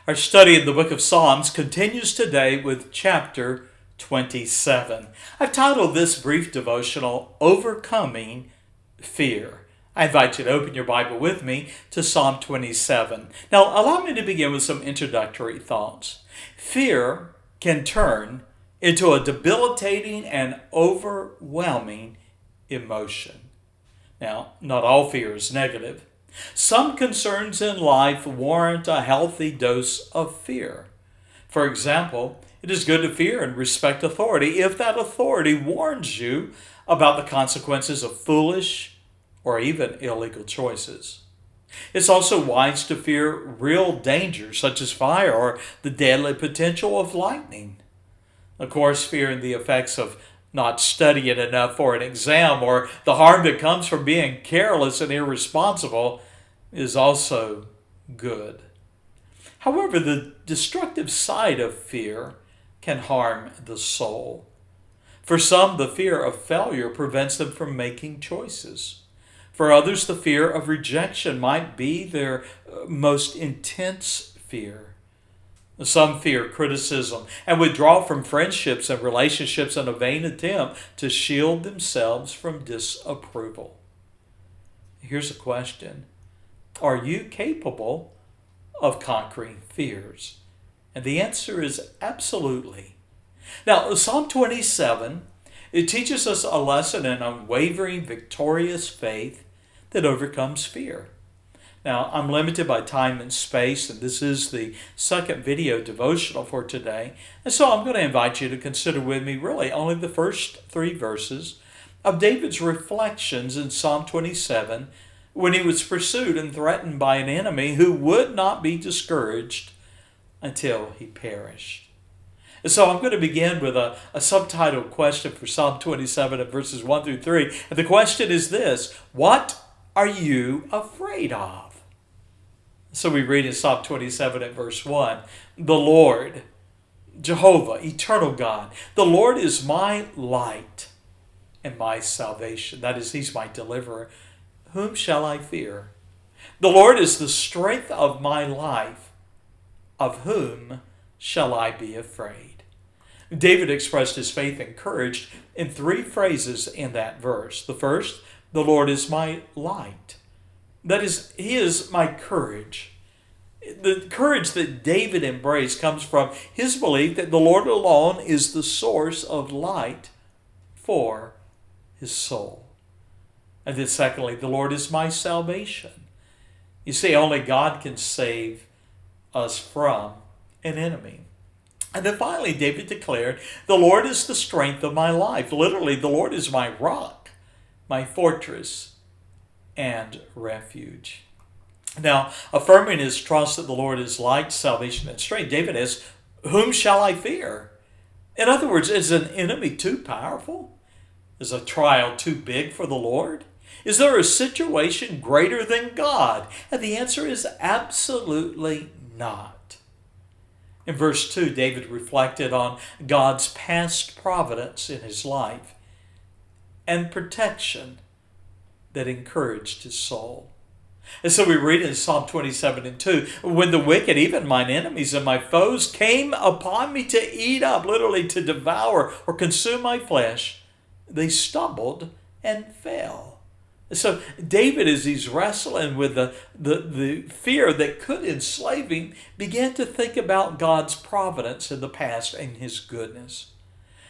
Our study in the book of Psalms continues today with chapter 27. I've titled this brief devotional, Overcoming Fear. I invite you to open your Bible with me to Psalm 27. Now, allow me to begin with some introductory thoughts. Fear can turn into a debilitating and overwhelming emotion. Now, not all fear is negative. Some concerns in life warrant a healthy dose of fear. For example, it is good to fear and respect authority if that authority warns you about the consequences of foolish or even illegal choices. It's also wise to fear real dangers such as fire or the deadly potential of lightning. Of course, fearing the effects of not studying enough for an exam or the harm that comes from being careless and irresponsible is also good. However, the destructive side of fear can harm the soul. For some, the fear of failure prevents them from making choices. For others, the fear of rejection might be their most intense fear. Some fear criticism and withdraw from friendships and relationships in a vain attempt to shield themselves from disapproval. Here's a question. Are you capable of conquering fears? And the answer is absolutely. Now, Psalm 27, it teaches us a lesson in unwavering, victorious faith that overcomes fear. Now, I'm limited by time and space, and this is the second video devotional for today. And so I'm going to invite you to consider with me really only the first 3 verses of David's reflections in Psalm 27 when he was pursued and threatened by an enemy who would not be discouraged until he perished. And so I'm going to begin with a subtitled question for Psalm 27 and verses 1 through 3. And the question is this: what are you afraid of? So we read in Psalm 27 at verse 1, the Lord, Jehovah, eternal God, the Lord is my light and my salvation. That is, He's my deliverer. Whom shall I fear? The Lord is the strength of my life. Of whom shall I be afraid? David expressed his faith and courage in 3 phrases in that verse. The first, the Lord is my light. That is, He is my courage. The courage that David embraced comes from his belief that the Lord alone is the source of light for his soul. And then secondly, the Lord is my salvation. You see, only God can save us from an enemy. And then finally, David declared, the Lord is the strength of my life. Literally, the Lord is my rock, my fortress, and refuge. Now, affirming his trust that the Lord is light, salvation, and strength, David asks, whom shall I fear? In other words, is an enemy too powerful? Is a trial too big for the Lord? Is there a situation greater than God? And the answer is absolutely not. In verse 2, David reflected on God's past providence in his life and protection that encouraged his soul. And so we read in Psalm 27 and 2, when the wicked, even mine enemies and my foes, came upon me to eat up, literally to devour or consume my flesh, they stumbled and fell. And so David, as he's wrestling with the fear that could enslave him, began to think about God's providence in the past and His goodness.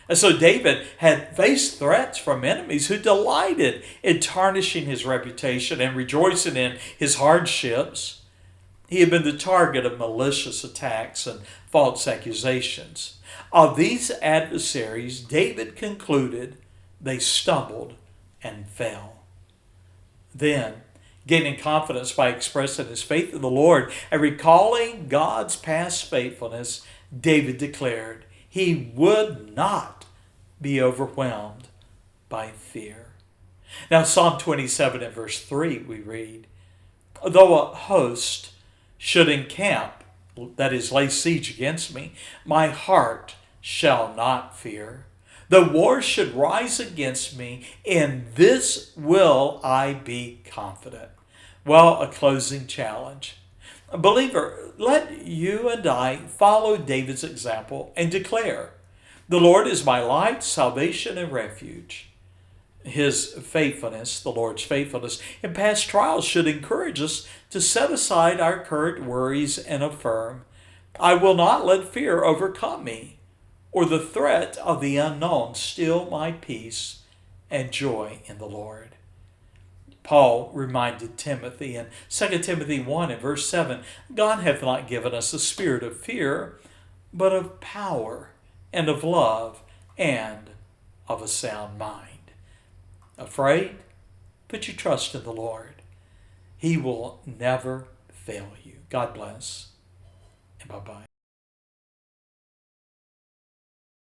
And so David had faced threats from enemies who delighted in tarnishing his reputation and rejoicing in his hardships. He had been the target of malicious attacks and false accusations. Of these adversaries, David concluded they stumbled and fell. Then, gaining confidence by expressing his faith in the Lord and recalling God's past faithfulness, David declared he would not be overwhelmed by fear. Now, Psalm 27 and verse 3, we read, though a host should encamp, that is, lay siege against me, my heart shall not fear. Though war should rise against me, in this will I be confident. Well, a closing challenge. Believer, let you and I follow David's example and declare, "The Lord is my light, salvation, and refuge." His faithfulness, the Lord's faithfulness in past trials should encourage us to set aside our current worries and affirm, "I will not let fear overcome me, or the threat of the unknown steal my peace and joy in the Lord." Paul reminded Timothy in 2 Timothy 1 and verse 7, "God hath not given us a spirit of fear, but of power and of love and of a sound mind." Afraid? Put your trust in the Lord. He will never fail you. God bless, and bye-bye.